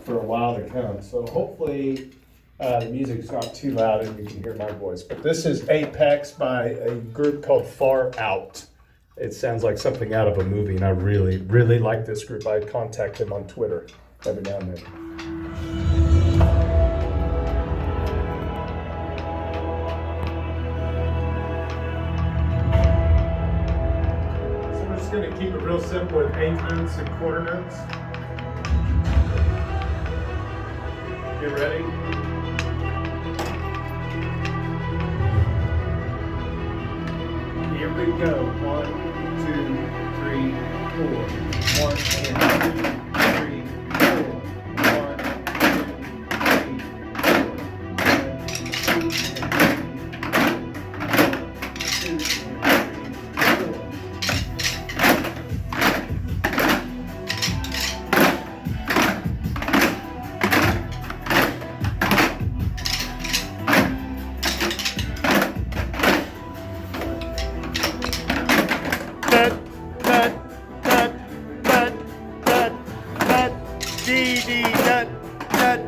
for a while to come. So hopefully the music's not too loud and you can hear my voice. But this is Apex by a group called Far Out. It sounds like something out of a movie, and I really, really like this group. I contact them on Twitter every now and then. So we're just going to keep it real simple with eighth notes and quarter notes. You ready? Here we go. 1, 2, 3, 4. 1 and 2, 3, 4. 1, 2, 3, 4. 1, 2, 3, 4. Dee dee dut dut.